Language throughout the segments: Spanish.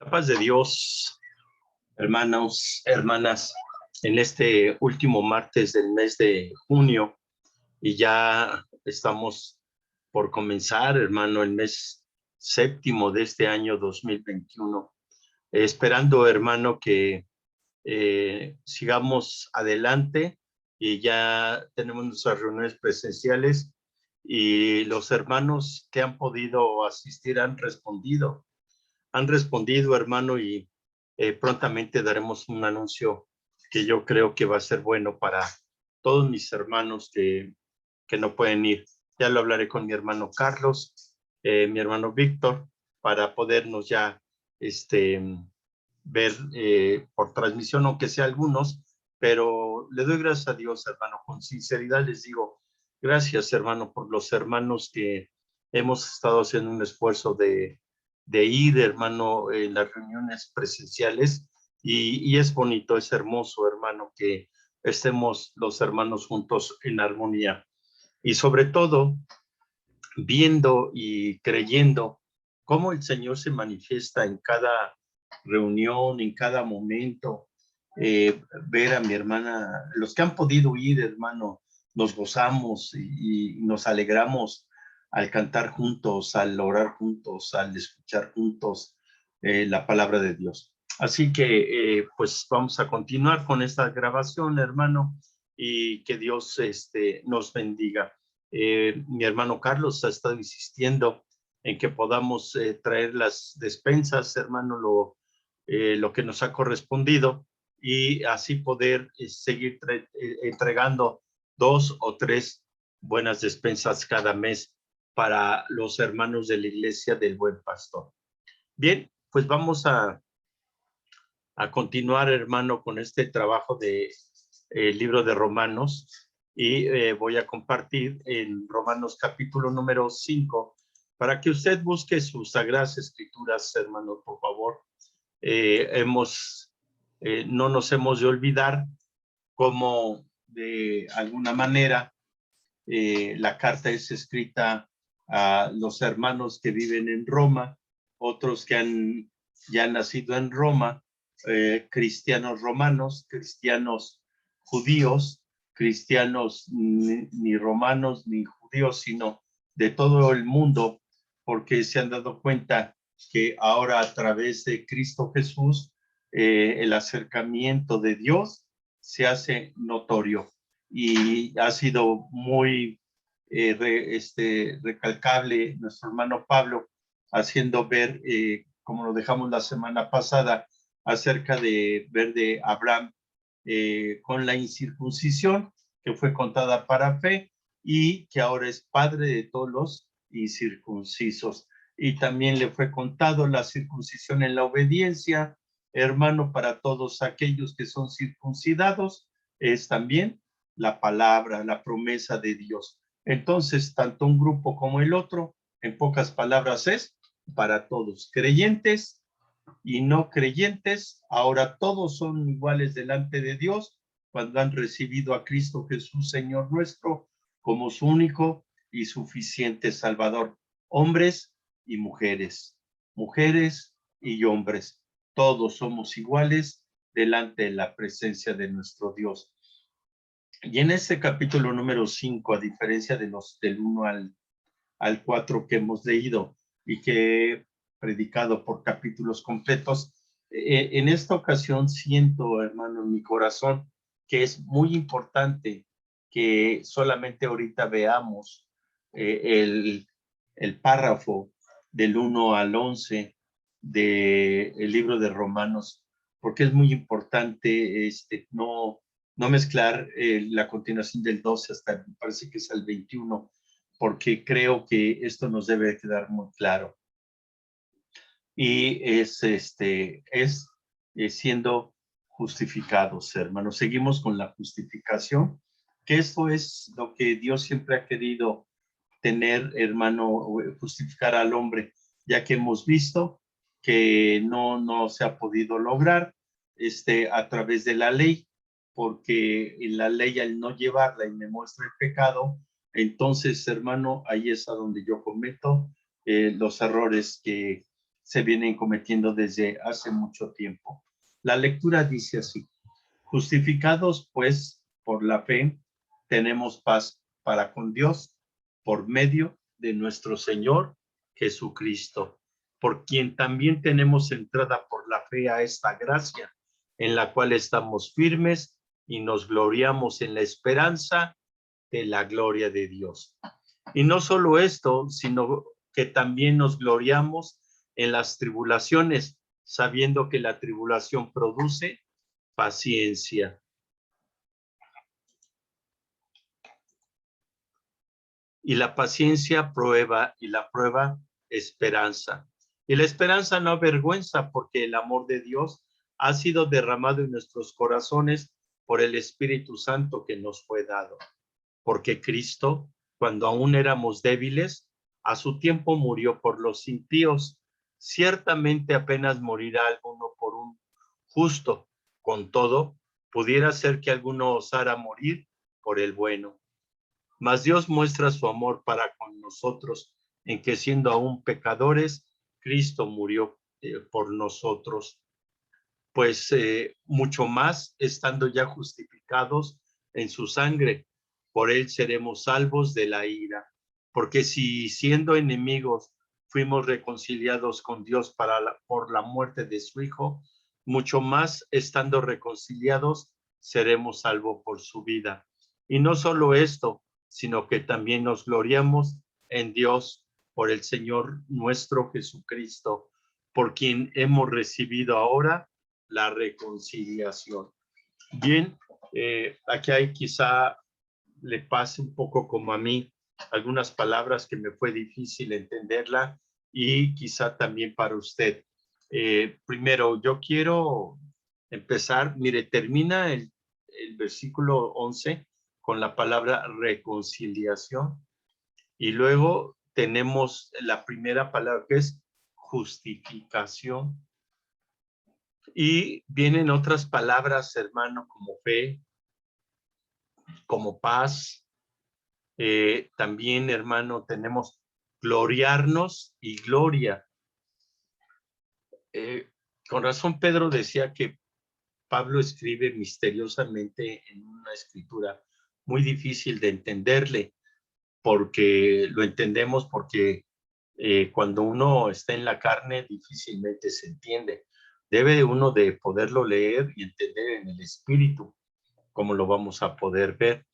La paz de Dios, hermanos, hermanas, en este último martes del mes de junio, y ya estamos por comenzar, hermano, el mes séptimo de este año 2021. Esperando, hermano, que sigamos adelante, y ya tenemos nuestras reuniones presenciales y los hermanos que han podido asistir han respondido, hermano, y prontamente daremos un anuncio que yo creo que va a ser bueno para todos mis hermanos que no pueden ir. Ya lo hablaré con mi hermano Carlos, mi hermano Víctor, para podernos ya ver por transmisión, aunque sea algunos, pero le doy gracias a Dios, hermano, con sinceridad les digo, gracias, hermano, por los hermanos que hemos estado haciendo un esfuerzo de ir, hermano, en las reuniones presenciales, y es bonito, es hermoso, hermano, que estemos los hermanos juntos en armonía, y sobre todo, viendo y creyendo cómo el Señor se manifiesta en cada reunión, en cada momento. Ver a mi hermana, los que han podido ir, hermano, nos gozamos y nos alegramos al cantar juntos, al orar juntos, al escuchar juntos la palabra de Dios. Así que pues vamos a continuar con esta grabación, hermano, y que Dios nos bendiga. Mi hermano Carlos ha estado insistiendo en que podamos traer las despensas, hermano, lo que nos ha correspondido, y así poder seguir entregando 2 o 3 buenas despensas cada mes para los hermanos de la Iglesia del Buen Pastor. Bien, pues vamos a continuar, hermano, con este trabajo de libro de Romanos, y voy a compartir en Romanos capítulo número 5, para que usted busque sus sagradas escrituras, hermano, por favor. No nos hemos de olvidar cómo de alguna manera la carta es escrita a los hermanos que viven en Roma, otros que ya han nacido en Roma, cristianos romanos, cristianos judíos, cristianos ni romanos ni judíos, sino de todo el mundo, porque se han dado cuenta que ahora a través de Cristo Jesús el acercamiento de Dios se hace notorio, y ha sido muy recalcable nuestro hermano Pablo, haciendo ver, como lo dejamos la semana pasada, acerca de ver de Abraham con la incircuncisión, que fue contada para fe, y que ahora es padre de todos los incircuncisos. Y también le fue contado la circuncisión en la obediencia, hermano, para todos aquellos que son circuncidados, es también la palabra, la promesa de Dios. Entonces, tanto un grupo como el otro, en pocas palabras, es para todos, creyentes y no creyentes. Ahora todos son iguales delante de Dios cuando han recibido a Cristo Jesús, Señor nuestro, como su único y suficiente Salvador. Hombres y mujeres, mujeres y hombres, todos somos iguales delante de la presencia de nuestro Dios. Y en este capítulo número 5, a diferencia de los del 1 al 4 que hemos leído y que he predicado por capítulos completos, en esta ocasión siento, hermano, en mi corazón que es muy importante que solamente ahorita veamos el párrafo del 1 al 11 del libro de Romanos, porque es muy importante no mezclar la continuación del 12 hasta, me parece que es el 21, porque creo que esto nos debe quedar muy claro. Y es siendo justificados, hermanos. Seguimos con la justificación, que esto es lo que Dios siempre ha querido tener, hermano, justificar al hombre, ya que hemos visto que no se ha podido lograr a través de la ley, porque en la ley, al no llevarla y me muestra el pecado, entonces, hermano, ahí es a donde yo cometo los errores que se vienen cometiendo desde hace mucho tiempo. La lectura dice así: justificados pues por la fe, tenemos paz para con Dios por medio de nuestro Señor Jesucristo, por quien también tenemos entrada por la fe a esta gracia, en la cual estamos firmes y nos gloriamos en la esperanza de la gloria de Dios. Y no solo esto, sino que también nos gloriamos en las tribulaciones, sabiendo que la tribulación produce paciencia. Y la paciencia prueba, y la prueba esperanza. Y la esperanza no avergüenza, porque el amor de Dios ha sido derramado en nuestros corazones por el Espíritu Santo que nos fue dado. Porque Cristo, cuando aún éramos débiles, a su tiempo murió por los impíos. Ciertamente apenas morirá alguno por un justo. Con todo, pudiera ser que alguno osara morir por el bueno. Mas Dios muestra su amor para con nosotros, en que siendo aún pecadores, Cristo murió por nosotros. Pues mucho más, estando ya justificados en su sangre, por él seremos salvos de la ira. Porque si siendo enemigos fuimos reconciliados con Dios por la muerte de su Hijo, mucho más, estando reconciliados, seremos salvos por su vida. Y no solo esto, sino que también nos gloriamos en Dios por el Señor nuestro Jesucristo, por quien hemos recibido ahora la reconciliación. Bien, aquí hay quizá le pase un poco como a mí, algunas palabras que me fue difícil entenderla y quizá también para usted. Primero, yo quiero empezar, mire, termina el versículo 11 con la palabra reconciliación y luego tenemos la primera palabra que es justificación. Y vienen otras palabras, hermano, como fe, como paz. También, hermano, tenemos gloriarnos y gloria. Con razón, Pedro decía que Pablo escribe misteriosamente en una escritura muy difícil de entenderle, porque lo entendemos porque cuando uno está en la carne difícilmente se entiende. Debe uno de poderlo leer y entender en el espíritu, como lo vamos a poder ver.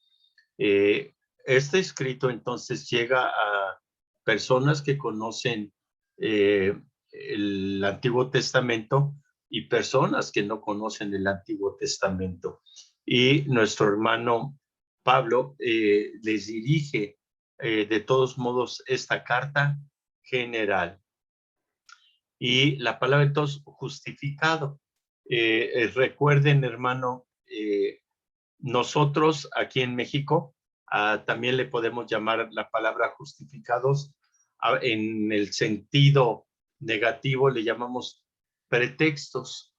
Este escrito entonces llega a personas que conocen el Antiguo Testamento y personas que no conocen el Antiguo Testamento. Y nuestro hermano Pablo les dirige de todos modos esta carta general. Y la palabra entonces justificado. Recuerden, hermano, nosotros aquí en México también le podemos llamar la palabra justificados en el sentido negativo, le llamamos pretextos,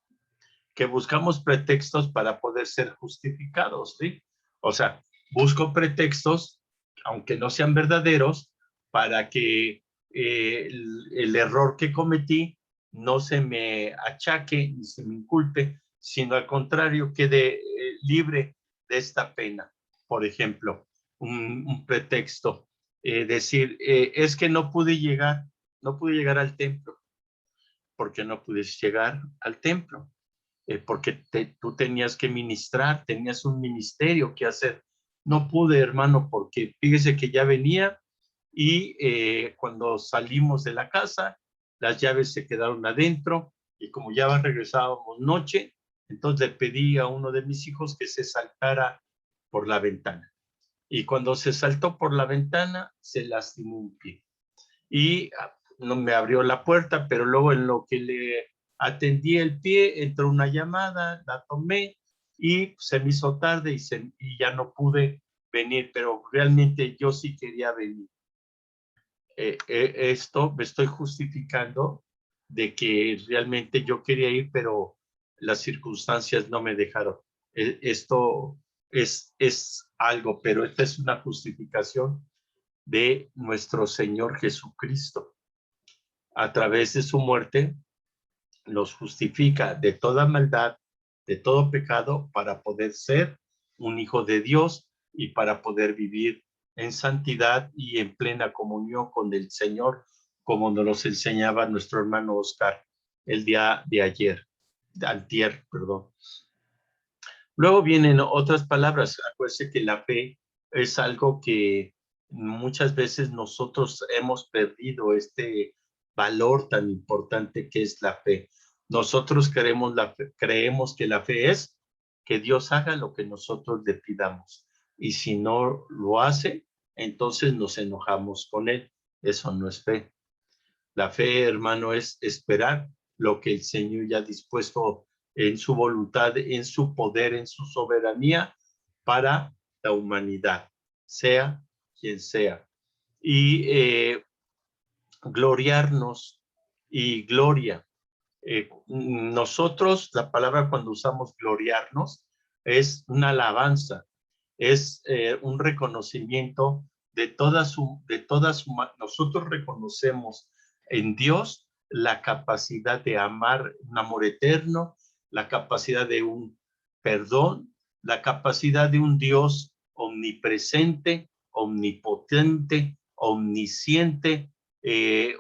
que buscamos pretextos para poder ser justificados, ¿sí? O sea, busco pretextos, aunque no sean verdaderos, para que el error que cometí no se me achaque ni se me inculpe, sino al contrario, quede libre de esta pena. Por ejemplo, un pretexto, decir, es que no pude llegar al templo. ¿Por qué no pude llegar al templo? Porque tú tenías que ministrar, tenías un ministerio que hacer. No pude, hermano, porque fíjese que ya venía y cuando salimos de la casa, las llaves se quedaron adentro y como ya regresábamos noche, entonces le pedí a uno de mis hijos que se saltara por la ventana. Y cuando se saltó por la ventana, se lastimó un pie. Y no me abrió la puerta, pero luego en lo que le atendí el pie, entró una llamada, la tomé y se me hizo tarde y ya no pude venir, pero realmente yo sí quería venir. Esto me estoy justificando de que realmente yo quería ir, pero las circunstancias no me dejaron. Esto es algo, pero esta es una justificación de nuestro Señor Jesucristo. a través de su muerte, nos justifica de toda maldad, de todo pecado, para poder ser un hijo de Dios y para poder vivir en santidad y en plena comunión con el Señor, como nos enseñaba nuestro hermano Oscar el día de antier, perdón. Luego vienen otras palabras. Acuérdense que la fe es algo que muchas veces nosotros hemos perdido, este valor tan importante que es la fe. Nosotros creemos que la fe es que Dios haga lo que nosotros le pidamos. Y si no lo hace, entonces nos enojamos con él. Eso no es fe. La fe, hermano, es esperar lo que el Señor ya ha dispuesto en su voluntad, en su poder, en su soberanía para la humanidad, sea quien sea. Y gloriarnos y gloria. Nosotros, la palabra cuando usamos gloriarnos, es una alabanza, es un reconocimiento de nosotros reconocemos en Dios la capacidad de amar, un amor eterno, la capacidad de un perdón, la capacidad de un Dios omnipresente, omnipotente, omnisciente,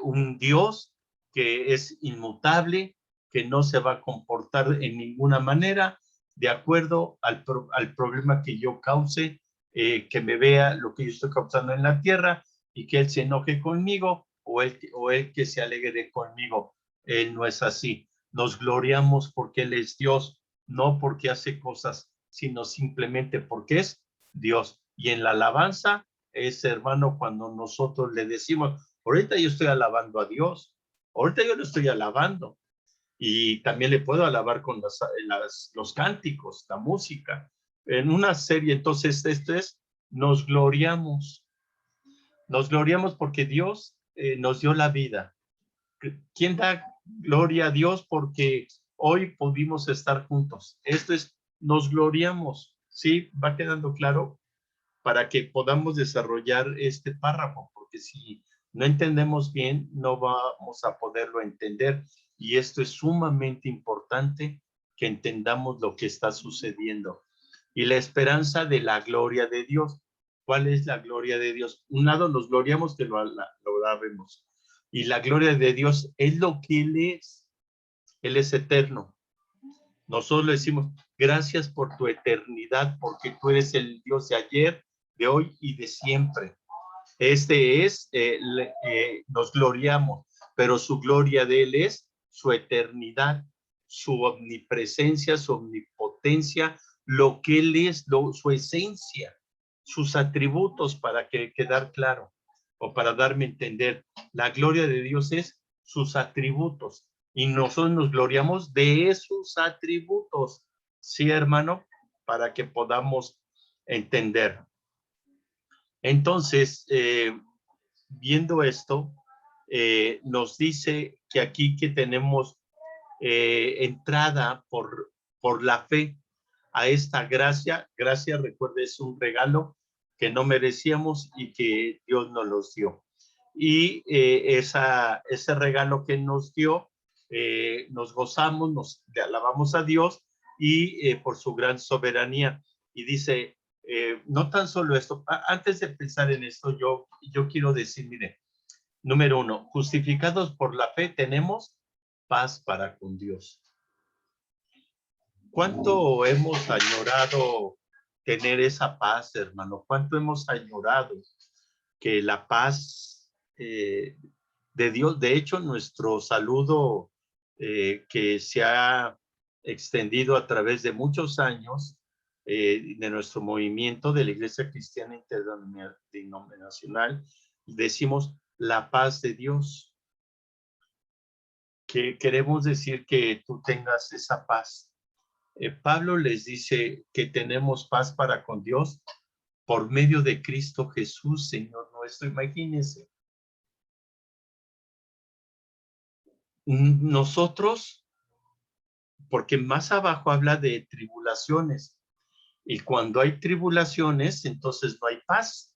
un Dios que es inmutable, que no se va a comportar en ninguna manera de acuerdo al problema que yo cause, que me vea lo que yo estoy causando en la tierra y que Él se enoje conmigo o él que se alegre conmigo. Él no es así. Nos gloriamos porque Él es Dios, no porque hace cosas, sino simplemente porque es Dios. Y en la alabanza es, hermano, cuando nosotros le decimos, ahorita yo estoy alabando a Dios, ahorita yo lo estoy alabando, y también le puedo alabar con los cánticos, la música, en una serie. Entonces, esto es, nos gloriamos porque Dios nos dio la vida. ¿Quién da gloria a Dios? Porque hoy pudimos estar juntos. Esto es, nos gloriamos. ¿Sí? ¿Va quedando claro? Para que podamos desarrollar este párrafo, porque si no entendemos bien, no vamos a poderlo entender. Y esto es sumamente importante, que entendamos lo que está sucediendo. Y la esperanza de la gloria de Dios. ¿Cuál es la gloria de Dios? Un lado nos gloriamos que lo alabemos. Y la gloria de Dios es lo que Él es. Él es eterno. Nosotros le decimos, gracias por tu eternidad, porque tú eres el Dios de ayer, de hoy y de siempre. Este es, nos gloriamos, pero su gloria de Él es su eternidad, su omnipresencia, su omnipotencia, lo que Él es, su esencia, sus atributos, para quedar claro, o para darme a entender. La gloria de Dios es sus atributos, y nosotros nos gloriamos de esos atributos, ¿sí, hermano? Para que podamos entender. Entonces, viendo esto, nos dice que aquí que tenemos entrada por la fe a esta gracia. Gracia, recuerde, es un regalo que no merecíamos y que Dios nos los dio. Y ese regalo que nos dio, nos gozamos, nos alabamos a Dios y por su gran soberanía. Y dice, no tan solo esto, antes de pensar en esto, yo quiero decir, mire, número uno, justificados por la fe tenemos paz para con Dios. ¿Cuánto hemos añorado tener esa paz, hermano? ¿Cuánto hemos añorado que la paz de Dios? De hecho, nuestro saludo que se ha extendido a través de muchos años de nuestro movimiento de la Iglesia Cristiana Interdenominacional, decimos la paz de Dios. Que queremos decir que tú tengas esa paz. Pablo les dice que tenemos paz para con Dios por medio de Cristo Jesús, Señor nuestro. Imagínense. Nosotros, porque más abajo habla de tribulaciones, y cuando hay tribulaciones, entonces no hay paz.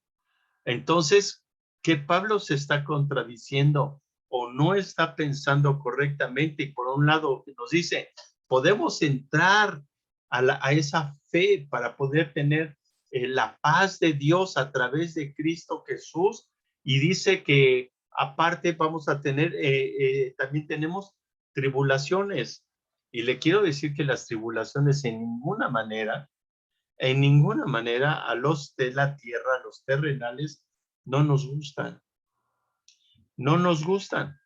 Entonces, ¿qué Pablo se está contradiciendo? o no está pensando correctamente. Y por un lado nos dice, podemos entrar a esa fe para poder tener la paz de Dios a través de Cristo Jesús. Y dice que aparte vamos a tener, también tenemos tribulaciones. Y le quiero decir que las tribulaciones en ninguna manera a los de la tierra, a los terrenales, no nos gustan. No nos gustan,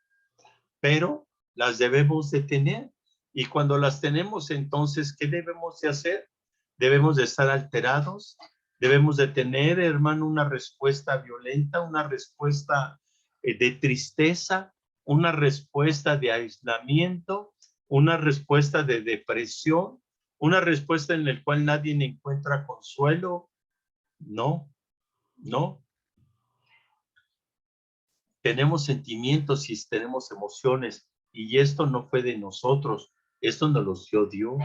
pero las debemos de tener. Y cuando las tenemos, entonces, ¿qué debemos de hacer? Debemos de estar alterados, debemos de tener, hermano, una respuesta violenta, una respuesta de tristeza, una respuesta de aislamiento, una respuesta de depresión, una respuesta en la cual nadie encuentra consuelo. No, no. Tenemos sentimientos y tenemos emociones, y esto no fue de nosotros, esto nos los dio Dios.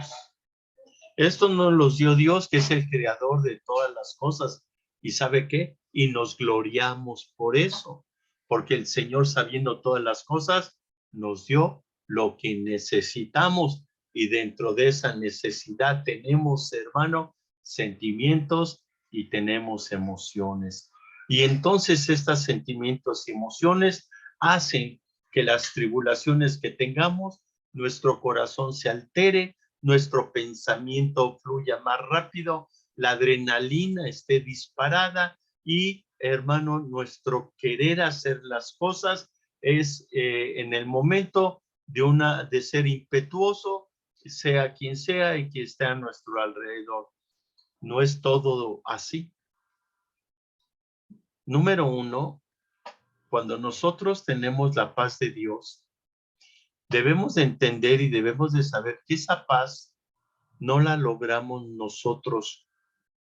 Esto nos los dio Dios, que es el creador de todas las cosas. ¿Y sabe qué? Y nos gloriamos por eso, porque el Señor, sabiendo todas las cosas, nos dio lo que necesitamos, y dentro de esa necesidad tenemos, hermano, sentimientos y tenemos emociones. Y entonces estos sentimientos y emociones hacen que las tribulaciones que tengamos, nuestro corazón se altere, nuestro pensamiento fluya más rápido, la adrenalina esté disparada y, hermano, nuestro querer hacer las cosas es en el momento de ser impetuoso, sea quien sea y que esté a nuestro alrededor. No es todo así. Número uno, cuando nosotros tenemos la paz de Dios, debemos de entender y debemos de saber que esa paz no la logramos nosotros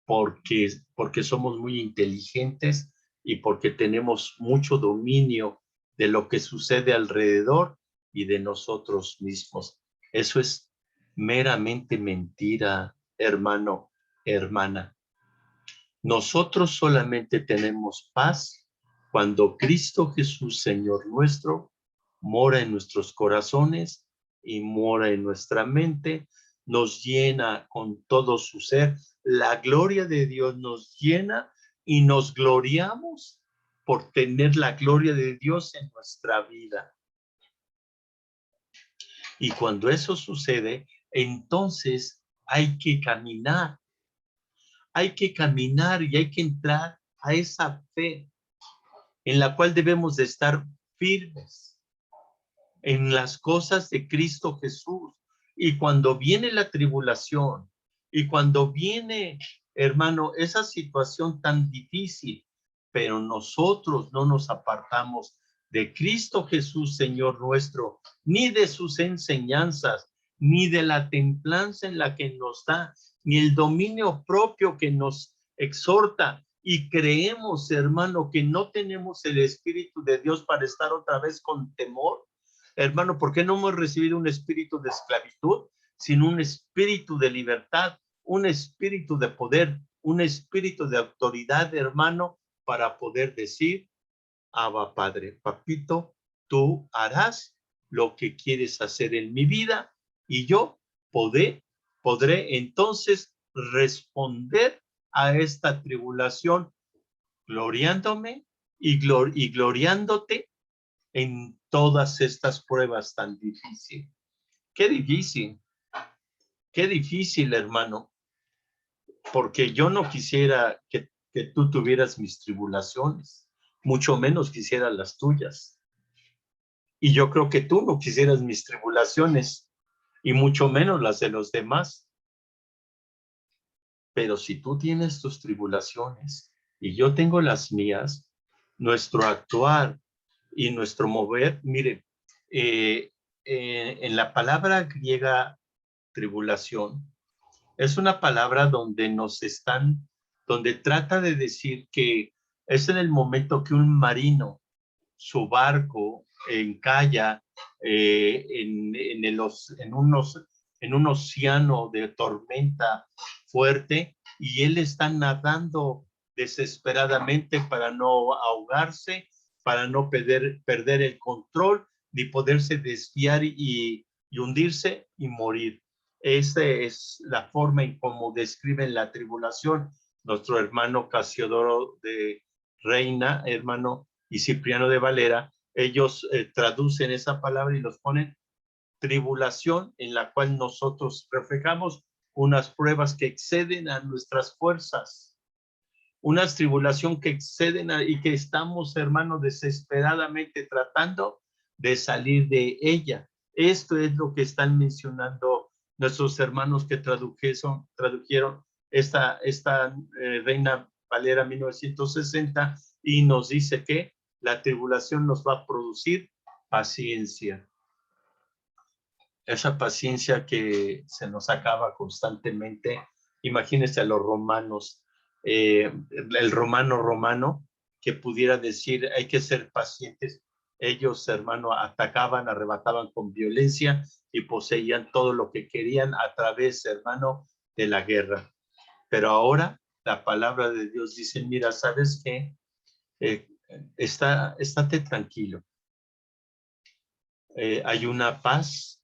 porque somos muy inteligentes y porque tenemos mucho dominio de lo que sucede alrededor y de nosotros mismos. Eso es meramente mentira, hermano, hermana. Nosotros solamente tenemos paz cuando Cristo Jesús, Señor nuestro, mora en nuestros corazones y mora en nuestra mente, nos llena con todo su ser. La gloria de Dios nos llena y nos gloriamos por tener la gloria de Dios en nuestra vida. Y cuando eso sucede, entonces hay que caminar y hay que entrar a esa fe en la cual debemos de estar firmes en las cosas de Cristo Jesús. Y cuando viene la tribulación y cuando viene, hermano, esa situación tan difícil, pero nosotros no nos apartamos de Cristo Jesús, Señor nuestro, ni de sus enseñanzas, ni de la templanza en la que nos da, ni el dominio propio que nos exhorta, y creemos, hermano, que no tenemos el Espíritu de Dios para estar otra vez con temor. Hermano, ¿por qué no hemos recibido un espíritu de esclavitud, sino un espíritu de libertad, un espíritu de poder, un espíritu de autoridad, hermano, para poder decir, Abba Padre, papito, tú harás lo que quieres hacer en mi vida y yo podré entonces responder a esta tribulación gloriándome y gloriándote en todas estas pruebas tan difíciles. Qué difícil, hermano, porque yo no quisiera que tú tuvieras mis tribulaciones, mucho menos quisiera las tuyas. Y yo creo que tú no quisieras mis tribulaciones, y mucho menos las de los demás. Pero si tú tienes tus tribulaciones y yo tengo las mías, nuestro actuar y nuestro mover, mire, en la palabra griega tribulación, es una palabra donde trata de decir que es en el momento que un marino, su barco encalla en un océano de tormenta fuerte, y él está nadando desesperadamente para no ahogarse, para no perder el control, ni poderse desviar y hundirse y morir. Esa es la forma en cómo describen la tribulación nuestro hermano Casiodoro de Reina, hermano, y Cipriano de Valera. Ellos traducen esa palabra y los ponen tribulación, en la cual nosotros reflejamos unas pruebas que exceden a nuestras fuerzas, una tribulación que exceden y que estamos, hermanos, desesperadamente tratando de salir de ella. Esto es lo que están mencionando nuestros hermanos que tradujeron esta Reina Valera 1960 y nos dice que la tribulación nos va a producir paciencia. Esa paciencia que se nos acaba constantemente. Imagínense a los romanos, el romano que pudiera decir hay que ser pacientes. Ellos, hermano, atacaban, arrebataban con violencia y poseían todo lo que querían a través, hermano, de la guerra. Pero ahora la palabra de Dios dice, mira, ¿sabes qué? Estate tranquilo. Hay una paz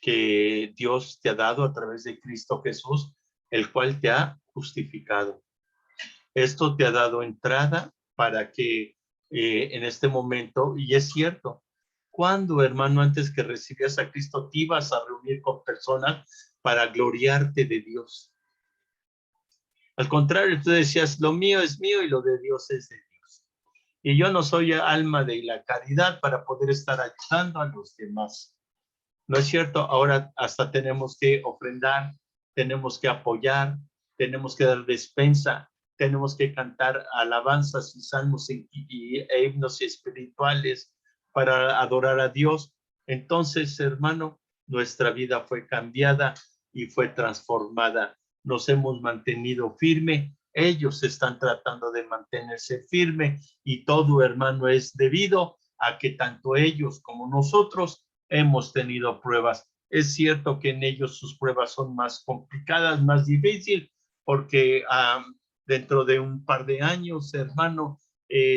que Dios te ha dado a través de Cristo Jesús, el cual te ha justificado. Esto te ha dado entrada para que en este momento, y es cierto, cuando, hermano, antes que recibías a Cristo, te ibas a reunir con personas para gloriarte de Dios. Al contrario, tú decías, lo mío es mío y lo de Dios es de Dios. Y yo no soy alma de la caridad para poder estar ayudando a los demás. ¿No es cierto? Ahora hasta tenemos que ofrendar, tenemos que apoyar, tenemos que dar despensa, tenemos que cantar alabanzas y salmos e himnos espirituales para adorar a Dios. Entonces, hermano, nuestra vida fue cambiada y fue transformada. Nos hemos mantenido firme. Ellos están tratando de mantenerse firme y todo, hermano, es debido a que tanto ellos como nosotros hemos tenido pruebas. Es cierto que en ellos sus pruebas son más complicadas, más difíciles, porque dentro de un par de años, hermano,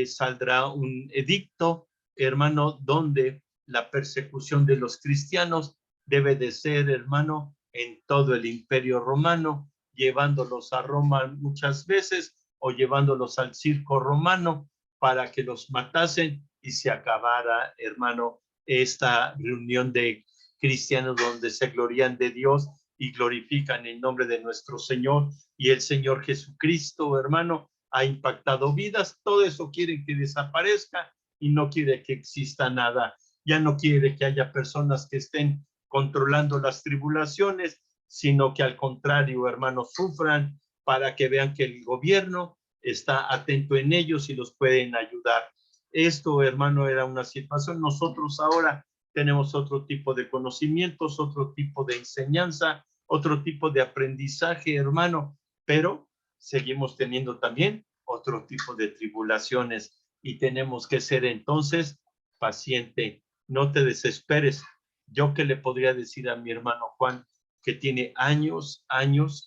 saldrá un edicto, hermano, donde la persecución de los cristianos debe de ser, hermano, en todo el Imperio Romano, llevándolos a Roma muchas veces o llevándolos al circo romano para que los matasen y se acabara, hermano, esta reunión de cristianos donde se glorían de Dios y glorifican el nombre de nuestro Señor y el Señor Jesucristo, hermano, ha impactado vidas. Todo eso quiere que desaparezca y no quiere que exista nada. Ya no quiere que haya personas que estén controlando las tribulaciones, sino que al contrario, hermanos, sufran para que vean que el gobierno está atento en ellos y los pueden ayudar. Esto, hermano, era una situación. Nosotros ahora tenemos otro tipo de conocimientos, otro tipo de enseñanza, otro tipo de aprendizaje, hermano, pero seguimos teniendo también otro tipo de tribulaciones y tenemos que ser entonces paciente. No te desesperes. Yo que le podría decir a mi hermano Juan, que tiene años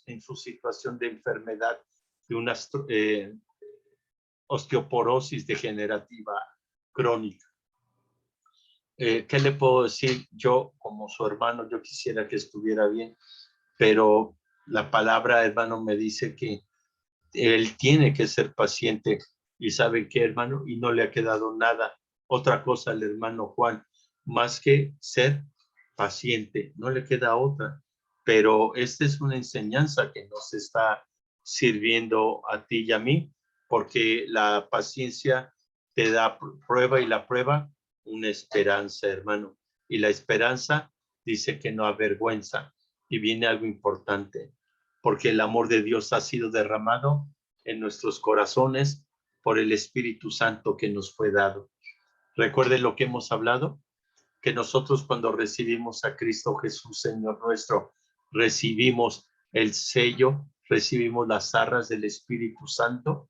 en su situación de enfermedad, de una osteoporosis degenerativa crónica. ¿Qué le puedo decir? Yo, como su hermano, yo quisiera que estuviera bien, pero la palabra, hermano, me dice que él tiene que ser paciente. ¿Y sabe qué, hermano? Y no le ha quedado nada. Otra cosa al hermano Juan, más que ser paciente, no le queda otra. Pero esta es una enseñanza que nos está sirviendo a ti y a mí, porque la paciencia te da prueba y la prueba una esperanza, hermano. Y la esperanza dice que no avergüenza. Y viene algo importante, porque el amor de Dios ha sido derramado en nuestros corazones por el Espíritu Santo que nos fue dado. Recuerden lo que hemos hablado, que nosotros cuando recibimos a Cristo Jesús, Señor nuestro, recibimos el sello, recibimos las arras del Espíritu Santo.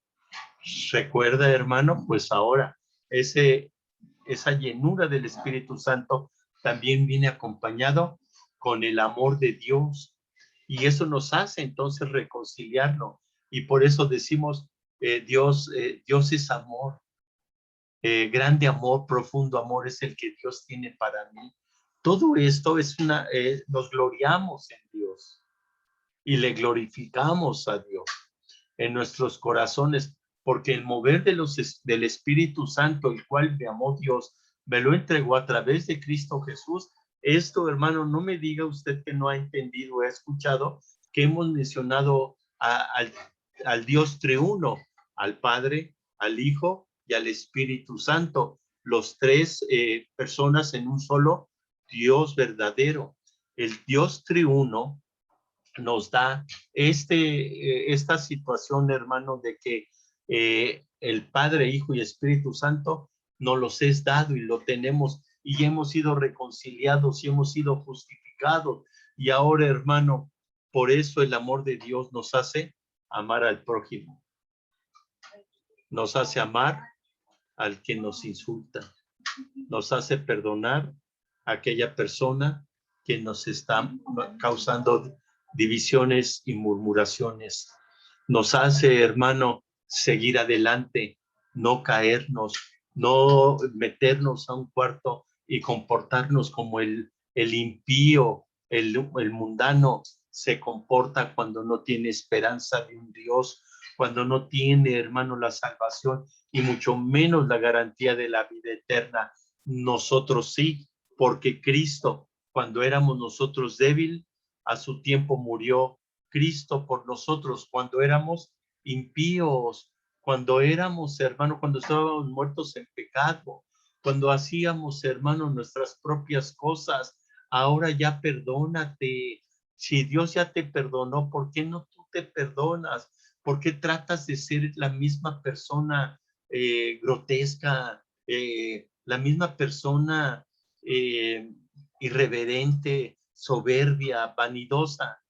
Recuerda, hermano, pues ahora esa llenura del Espíritu Santo también viene acompañado con el amor de Dios y eso nos hace entonces reconciliarnos y por eso decimos Dios es amor. grande amor, profundo amor es el que Dios tiene para mí. Todo esto es nos gloriamos en Dios y le glorificamos a Dios en nuestros corazones, porque el mover del Espíritu Santo, el cual me amó Dios, me lo entregó a través de Cristo Jesús. Esto, hermano, no me diga usted que no ha entendido, ha escuchado que hemos mencionado al Dios triuno, al Padre, al Hijo y al Espíritu Santo, los tres personas en un solo Dios verdadero. El Dios triuno nos da esta situación, hermano, de que el Padre, Hijo y Espíritu Santo nos los es dado y lo tenemos y hemos sido reconciliados y hemos sido justificados. Y ahora, hermano, por eso el amor de Dios nos hace amar al prójimo, nos hace amar al que nos insulta, nos hace perdonar a aquella persona que nos está causando divisiones y murmuraciones. Nos hace, hermano, seguir adelante, no caernos, no meternos a un cuarto y comportarnos como el impío, el mundano se comporta cuando no tiene esperanza de un Dios, cuando no tiene, hermano, la salvación y mucho menos la garantía de la vida eterna. Nosotros sí, porque Cristo, cuando éramos nosotros débiles, a su tiempo murió. Cristo por nosotros cuando éramos impíos, cuando éramos, hermano, cuando estábamos muertos en pecado, cuando hacíamos, hermano, nuestras propias cosas. Ahora ya perdónate. Si Dios ya te perdonó, ¿por qué no tú te perdonas? ¿Por qué tratas de ser la misma persona grotesca, la misma persona irreverente, soberbia, vanidosa?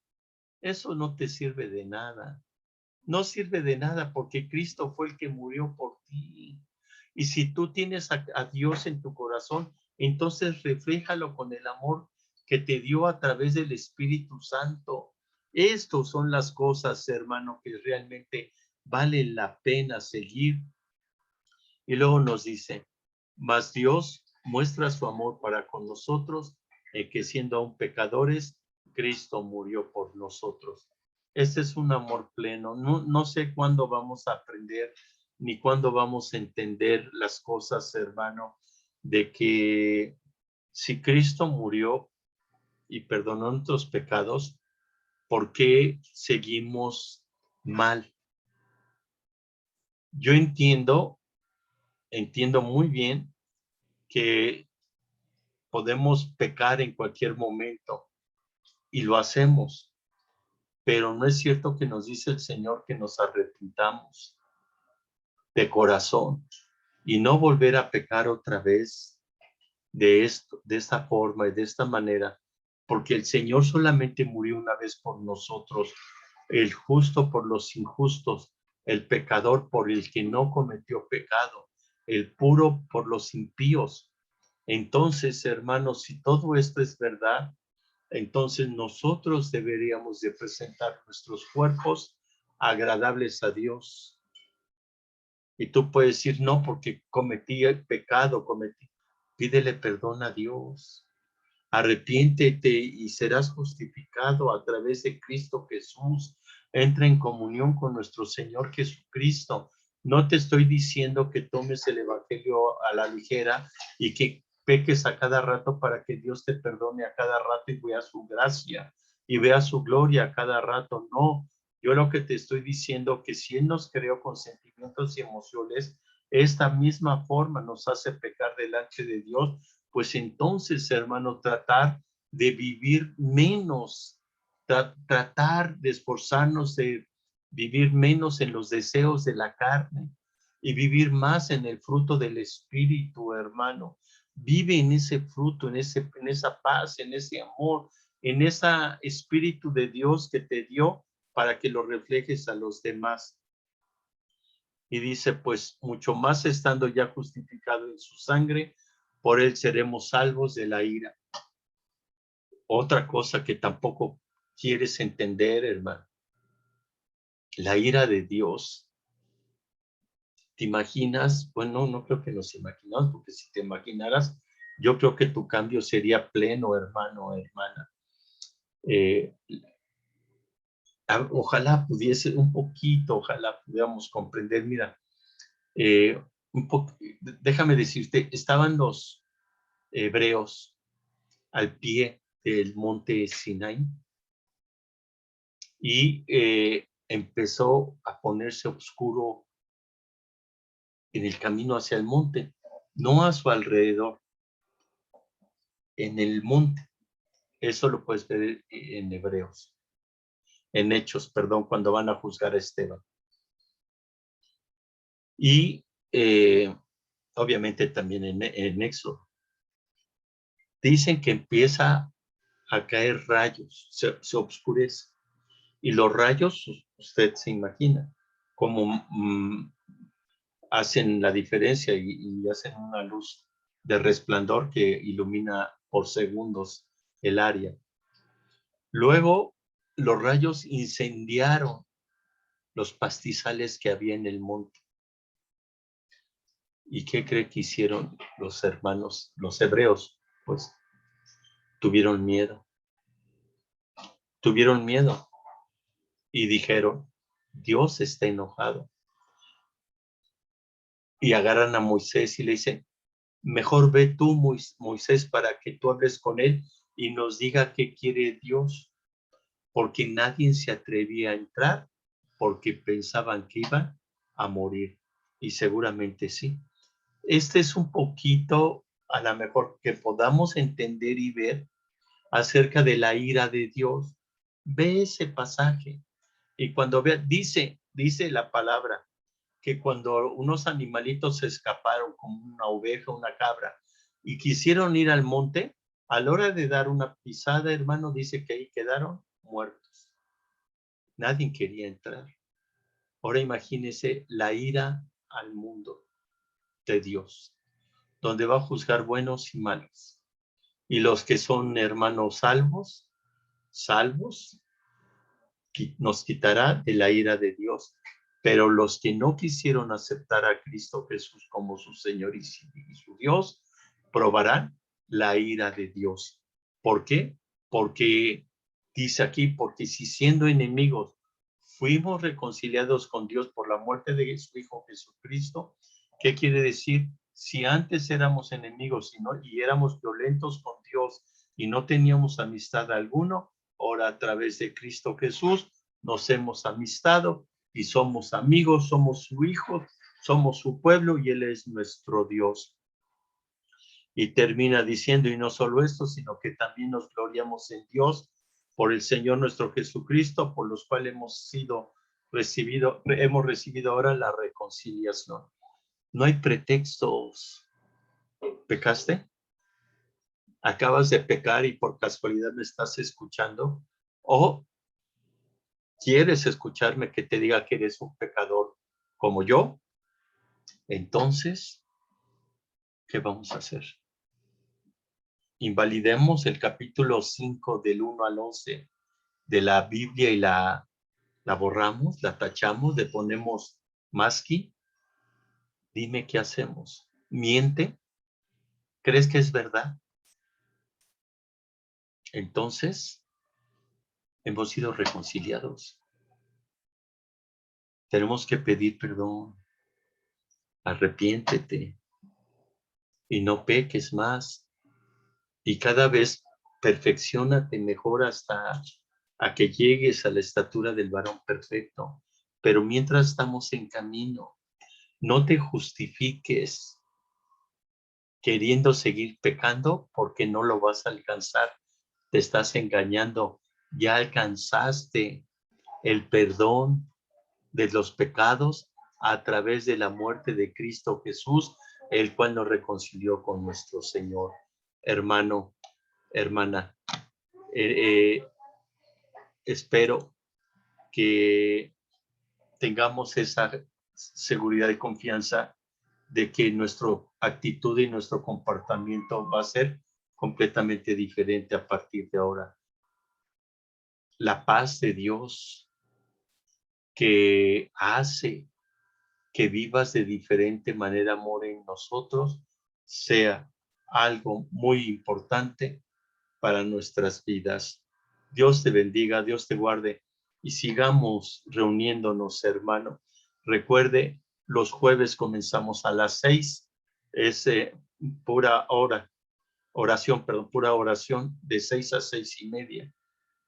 Eso no te sirve de nada. No sirve de nada porque Cristo fue el que murió por ti. Y si tú tienes a Dios en tu corazón, entonces refléjalo con el amor que te dio a través del Espíritu Santo. Estas son las cosas, hermano, que realmente vale la pena seguir. Y luego nos dice, mas Dios muestra su amor para con nosotros, que siendo aún pecadores, Cristo murió por nosotros. Este es un amor pleno. No sé cuándo vamos a aprender ni cuándo vamos a entender las cosas, hermano, de que si Cristo murió y perdonó nuestros pecados, ¿por qué seguimos mal? Yo entiendo muy bien que podemos pecar en cualquier momento y lo hacemos, pero no es cierto que nos dice el Señor que nos arrepintamos de corazón y no volver a pecar otra vez de esta forma y de esta manera, porque el Señor solamente murió una vez por nosotros, el justo por los injustos, el pecador por el que no cometió pecado, el puro por los impíos. Entonces, hermanos, si todo esto es verdad, entonces nosotros deberíamos de presentar nuestros cuerpos agradables a Dios. Y tú puedes decir, no, porque cometí el pecado, pídele perdón a Dios. Arrepiéntete y serás justificado a través de Cristo Jesús. Entra en comunión con nuestro Señor Jesucristo. No te estoy diciendo que tomes el Evangelio a la ligera y que peques a cada rato para que Dios te perdone a cada rato y vea su gracia y vea su gloria a cada rato. No, yo lo que te estoy diciendo que si Él nos creó con sentimientos y emociones, esta misma forma nos hace pecar delante de Dios. Pues entonces, hermano, tratar de vivir menos, tratar de esforzarnos de vivir menos en los deseos de la carne y vivir más en el fruto del Espíritu, hermano. Vive en ese fruto, en esa paz, en ese amor, en ese Espíritu de Dios que te dio para que lo reflejes a los demás. Y dice, pues mucho más estando ya justificado en su sangre, por él seremos salvos de la ira. Otra cosa que tampoco quieres entender, hermano, la ira de Dios ¿Te imaginas? Bueno, no creo que nos imaginamos, porque si te imaginaras, yo creo que tu cambio sería pleno, hermano, hermana. Eh, ojalá pudiese un poquito, ojalá pudiéramos comprender. Mira, eh, déjame decirte, estaban los hebreos al pie del monte Sinai y empezó a ponerse oscuro en el camino hacia el monte, no a su alrededor, en el monte. Eso lo puedes ver en Hebreos, en Hechos, perdón, cuando van a juzgar a Esteban. Y obviamente también en Éxodo. Dicen que empieza a caer rayos, se oscurece. Y los rayos, usted se imagina, cómo hacen la diferencia y hacen una luz de resplandor que ilumina por segundos el área. Luego, los rayos incendiaron los pastizales que había en el monte. ¿Y qué cree que hicieron los hermanos, los hebreos? Pues tuvieron miedo y dijeron, Dios está enojado. Y agarran a Moisés y le dicen, mejor ve tú, Moisés, para que tú hables con él y nos diga qué quiere Dios, porque nadie se atrevía a entrar porque pensaban que iban a morir. Y seguramente sí. Este es un poquito, a lo mejor, que podamos entender y ver acerca de la ira de Dios. Ve ese pasaje y cuando vea, dice la palabra, que cuando unos animalitos se escaparon, como una oveja, una cabra, y quisieron ir al monte, a la hora de dar una pisada, hermano, dice que ahí quedaron muertos. Nadie quería entrar. Ahora imagínese la ira al mundo de Dios, donde va a juzgar buenos y malos. Y los que son hermanos salvos, nos quitará de la ira de Dios. Pero los que no quisieron aceptar a Cristo Jesús como su Señor y su Dios, probarán la ira de Dios. ¿Por qué? Porque dice aquí, porque si siendo enemigos fuimos reconciliados con Dios por la muerte de su Hijo Jesucristo, ¿qué quiere decir? Si antes éramos enemigos y éramos violentos con Dios y no teníamos amistad alguno, ahora a través de Cristo Jesús nos hemos amistado y somos amigos, somos su hijo, somos su pueblo y Él es nuestro Dios. Y termina diciendo, y no solo esto, sino que también nos gloriamos en Dios por el Señor nuestro Jesucristo, por los cuales hemos recibido ahora la reconciliación. No hay pretextos. ¿Pecaste? ¿Acabas de pecar y por casualidad me estás escuchando? ¿O quieres escucharme que te diga que eres un pecador como yo? Entonces, ¿qué vamos a hacer? Invalidemos el capítulo 5 del 1 al 11 de la Biblia y la borramos, la tachamos, le ponemos masqui. Dime qué hacemos. ¿Miente? ¿Crees que es verdad? Entonces, hemos sido reconciliados. Tenemos que pedir perdón. Arrepiéntete y no peques más. Y cada vez perfecciónate mejor hasta a que llegues a la estatura del varón perfecto. Pero mientras estamos en camino, no te justifiques queriendo seguir pecando porque no lo vas a alcanzar. Te estás engañando. Ya alcanzaste el perdón de los pecados a través de la muerte de Cristo Jesús, el cual nos reconcilió con nuestro Señor. Hermano, hermana, eh, eh, espero que tengamos esa seguridad y confianza de que nuestra actitud y nuestro comportamiento va a ser completamente diferente a partir de ahora. La paz de Dios que hace que vivas de diferente manera amor en nosotros sea algo muy importante para nuestras vidas. Dios te bendiga, Dios te guarde y sigamos reuniéndonos, hermano. Recuerde, los jueves comenzamos a las 6, es pura oración de 6 a 6:30.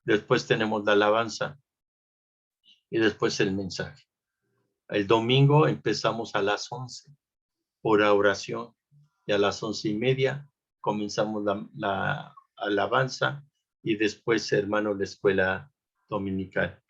Después tenemos la alabanza y después el mensaje. El domingo empezamos a las 11, pura oración, y a las 11:30 comenzamos la alabanza y después, hermano, la escuela dominical.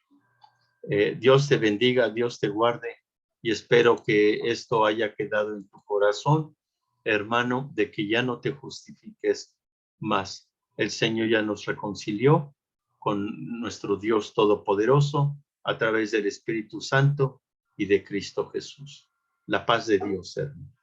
Dios te bendiga, Dios te guarde y espero que esto haya quedado en tu corazón, hermano, de que ya no te justifiques más. El Señor ya nos reconcilió con nuestro Dios Todopoderoso a través del Espíritu Santo y de Cristo Jesús. La paz de Dios, hermano.